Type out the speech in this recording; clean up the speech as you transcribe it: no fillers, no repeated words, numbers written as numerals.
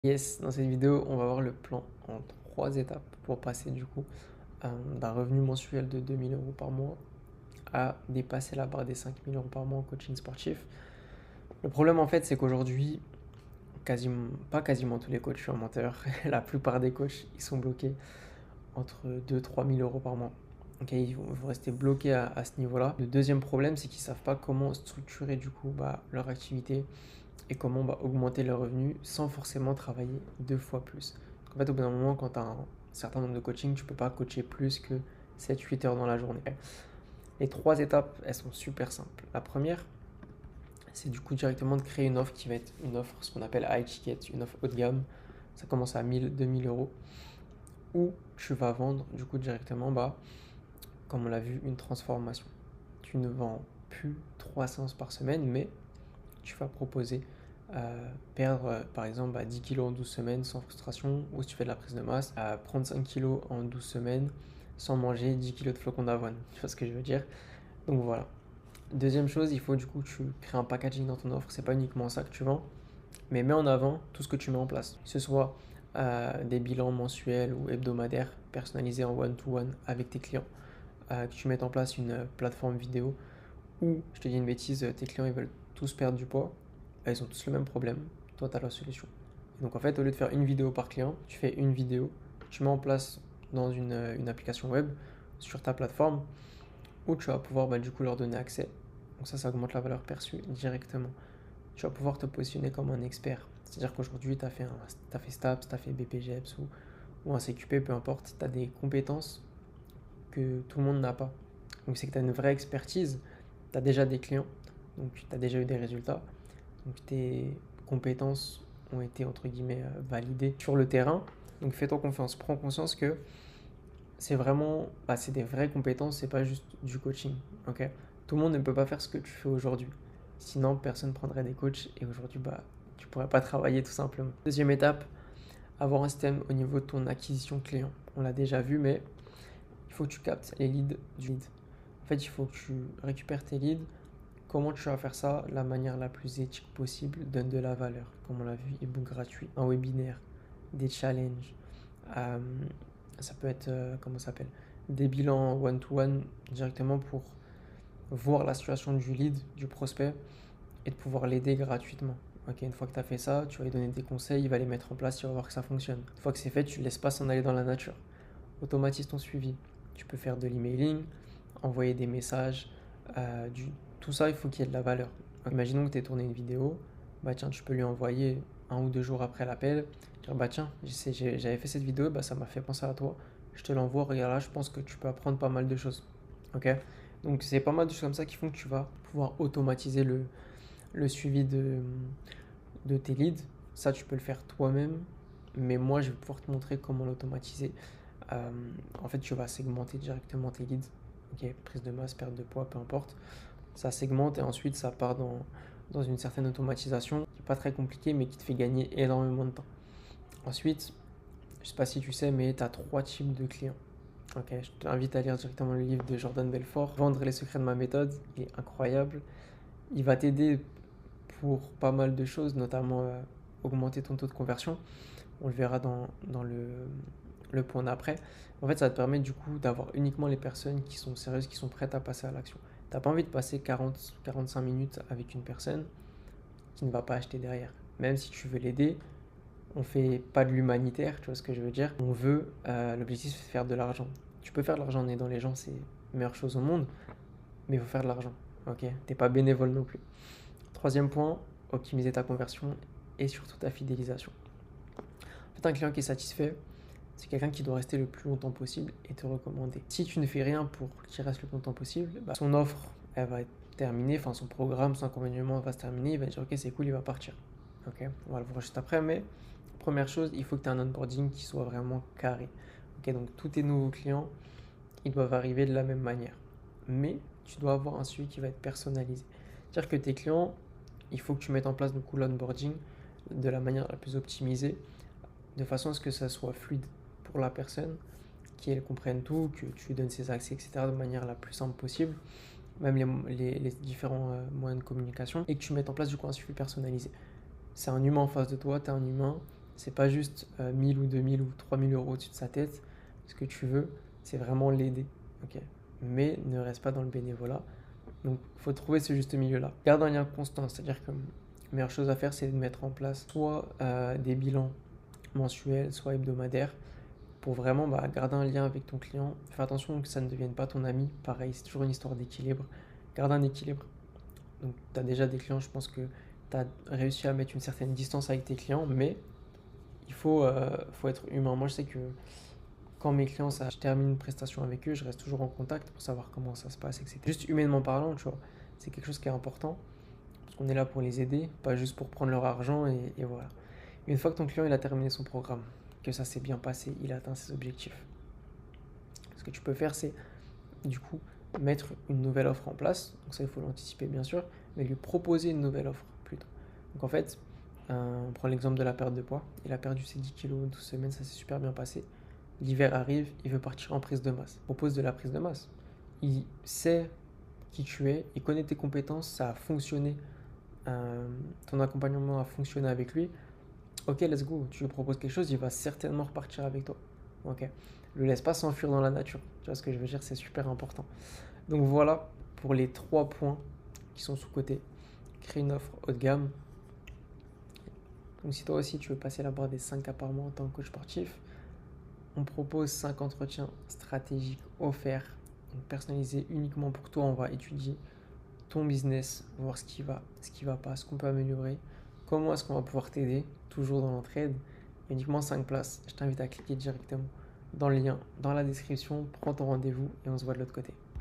Yes, dans cette vidéo, on va voir le plan en 3 étapes pour passer du coup d'un revenu mensuel de 2 000 € par mois à dépasser la barre des 5 000 € par mois en coaching sportif. Le problème en fait, c'est qu'aujourd'hui, pas quasiment tous les coachs, je suis un menteur, la plupart des coachs, ils sont bloqués entre 2 000 à 3 000 € par mois. Ok, ils vont rester bloqués à ce niveau-là. Le deuxième problème, c'est qu'ils ne savent pas comment structurer du coup leur activité et comment augmenter leurs revenus sans forcément travailler 2 fois plus. En fait, au bout d'un moment, quand tu as un certain nombre de coaching, tu ne peux pas coacher plus que 7-8 heures dans la journée. Les 3 étapes, elles sont super simples. La première, c'est du coup directement de créer une offre qui va être une offre, ce qu'on appelle high ticket, une offre haut de gamme. Ça commence à 1 000, 2 000 € où tu vas vendre du coup directement, comme on l'a vu, une transformation. Tu ne vends plus 3 séances par semaine, mais tu vas proposer perdre par exemple 10 kilos en 12 semaines sans frustration, ou si tu fais de la prise de masse, prendre 5 kilos en 12 semaines sans manger 10 kilos de flocons d'avoine. Tu vois ce que je veux dire? Donc voilà. Deuxième chose, il faut du coup que tu crées un packaging dans ton offre. C'est pas uniquement ça que tu vends, mais mets en avant tout ce que tu mets en place. Que ce soit des bilans mensuels ou hebdomadaires personnalisés en one-to-one avec tes clients. Que tu mettes en place une plateforme vidéo où, je te dis une bêtise, tes clients ils veulent tous perdre du poids, ils ont tous le même problème, toi tu as la solution. Et donc en fait, au lieu de faire une vidéo par client, tu fais une vidéo, tu mets en place dans une application web sur ta plateforme où tu vas pouvoir du coup leur donner accès. Donc ça augmente la valeur perçue directement. Tu vas pouvoir te positionner comme un expert. C'est-à-dire qu'aujourd'hui, tu as fait STAPS, tu as fait BPGEPS ou un CQP, peu importe, tu as des compétences que tout le monde n'a pas. Donc c'est que tu as une vraie expertise, tu as déjà des clients, donc tu as déjà eu des résultats, donc tes compétences ont été entre guillemets validées sur le terrain. Donc fais-toi confiance, prends conscience que c'est vraiment, c'est des vraies compétences, c'est pas juste du coaching. Ok, tout le monde ne peut pas faire ce que tu fais aujourd'hui. Sinon, personne prendrait des coachs et aujourd'hui, tu pourrais pas travailler tout simplement. Deuxième étape, avoir un système au niveau de ton acquisition client. On l'a déjà vu, mais il faut que tu captes les leads du lead. En fait, il faut que tu récupères tes leads. Comment tu vas faire ça? La manière la plus éthique possible, donne de la valeur. Comme on l'a vu, e-book gratuit, un webinaire, des challenges. Euh, Ça peut être, comment ça s'appelle? Des bilans one-to-one directement pour voir la situation du lead, du prospect et de pouvoir l'aider gratuitement. Ok, une fois que tu as fait ça, tu vas lui donner des conseils, il va les mettre en place, tu vas voir que ça fonctionne. Une fois que c'est fait, tu ne laisses pas s'en aller dans la nature. Automatise ton suivi. Tu peux faire de l'emailing, envoyer des messages, tout ça, il faut qu'il y ait de la valeur. Imaginons que tu aies tourné une vidéo, tiens, tu peux lui envoyer 1 ou 2 jours après l'appel, dire tiens, j'avais fait cette vidéo, ça m'a fait penser à toi, je te l'envoie, regarde là, je pense que tu peux apprendre pas mal de choses. Ok? Donc c'est pas mal de choses comme ça qui font que tu vas pouvoir automatiser le suivi de tes leads. Ça, tu peux le faire toi-même, mais moi, je vais pouvoir te montrer comment l'automatiser. Euh, En fait, tu vas segmenter directement tes leads. Ok, prise de masse, perte de poids, peu importe. Ça segmente et ensuite ça part dans une certaine automatisation qui n'est pas très compliquée mais qui te fait gagner énormément de temps. Ensuite, je ne sais pas si tu sais, mais tu as 3 types de clients. Ok, je t'invite à lire directement le livre de Jordan Belfort, Vendre les secrets de ma méthode. Il est incroyable. Il va t'aider pour pas mal de choses, notamment augmenter ton taux de conversion. On le verra dans le point d'après. En fait, ça va te permettre du coup d'avoir uniquement les personnes qui sont sérieuses, qui sont prêtes à passer à l'action. Tu n'as pas envie de passer 40-45 minutes avec une personne qui ne va pas acheter derrière. Même si tu veux l'aider, on fait pas de l'humanitaire, tu vois ce que je veux dire. On veut, l'objectif c'est de faire de l'argent. Tu peux faire de l'argent en aidant les gens, c'est la meilleure chose au monde, mais il faut faire de l'argent. Ok, t'es pas bénévole non plus. Troisième point, optimiser ta conversion et surtout ta fidélisation. En fait, un client qui est satisfait, c'est quelqu'un qui doit rester le plus longtemps possible et te recommander. Si tu ne fais rien pour qu'il reste le plus longtemps possible, son offre, elle va être terminée, enfin son programme, son accompagnement va se terminer, il va dire ok c'est cool, il va partir. Ok, on va le voir juste après, mais première chose, il faut que tu aies un onboarding qui soit vraiment carré. Ok, donc tous tes nouveaux clients, ils doivent arriver de la même manière. Mais tu dois avoir un suivi qui va être personnalisé. C'est-à-dire que tes clients, il faut que tu mettes en place l'onboarding de la manière la plus optimisée, de façon à ce que ça soit fluide pour la personne, qu'elle comprenne tout, que tu lui donnes ses accès, etc. de manière la plus simple possible, même les différents moyens de communication, et que tu mettes en place du coup un suivi personnalisé. C'est un humain en face de toi, tu es un humain, C'est pas juste 1000 ou 2000 ou 3000 euros au-dessus de sa tête. Ce que tu veux, c'est vraiment l'aider. Ok. Mais ne reste pas dans le bénévolat. Donc, il faut trouver ce juste milieu-là. Garde un lien constant, c'est-à-dire que la meilleure chose à faire, c'est de mettre en place soit des bilans mensuels, soit hebdomadaires, pour vraiment garder un lien avec ton client. Fais attention que ça ne devienne pas ton ami. Pareil, c'est toujours une histoire d'équilibre. Garde un équilibre. Donc, tu as déjà des clients, je pense que tu as réussi à mettre une certaine distance avec tes clients, mais faut être humain. Moi, je sais que quand mes clients, je termine une prestation avec eux, je reste toujours en contact pour savoir comment ça se passe, etc. Juste humainement parlant, tu vois, c'est quelque chose qui est important, parce qu'on est là pour les aider, pas juste pour prendre leur argent, et voilà. Une fois que ton client il a terminé son programme, que ça s'est bien passé, il a atteint ses objectifs, ce que tu peux faire, c'est du coup mettre une nouvelle offre en place. Donc ça, il faut l'anticiper bien sûr, mais lui proposer une nouvelle offre plutôt. Donc en fait, on prend l'exemple de la perte de poids. Il a perdu ses 10 kilos en 12 semaines, ça s'est super bien passé. L'hiver arrive, il veut partir en prise de masse. Propose de la prise de masse. Il sait qui tu es, il connaît tes compétences, ça a fonctionné. Ton accompagnement a fonctionné avec lui. Ok, let's go. Tu lui proposes quelque chose, il va certainement repartir avec toi. Ok. Le laisse pas s'enfuir dans la nature. Tu vois ce que je veux dire, c'est super important. Donc voilà pour les 3 points qui sont sous-cotés. Créer une offre haut de gamme. Donc si toi aussi tu veux passer la barre des 5K par mois en tant que coach sportif, on propose 5 entretiens stratégiques offerts, donc personnalisés uniquement pour toi. On va étudier ton business, voir ce qui va pas, ce qu'on peut améliorer, comment est-ce qu'on va pouvoir t'aider, toujours dans l'entraide. Uniquement 5 places. Je t'invite à cliquer directement dans le lien, dans la description, prends ton rendez-vous et on se voit de l'autre côté.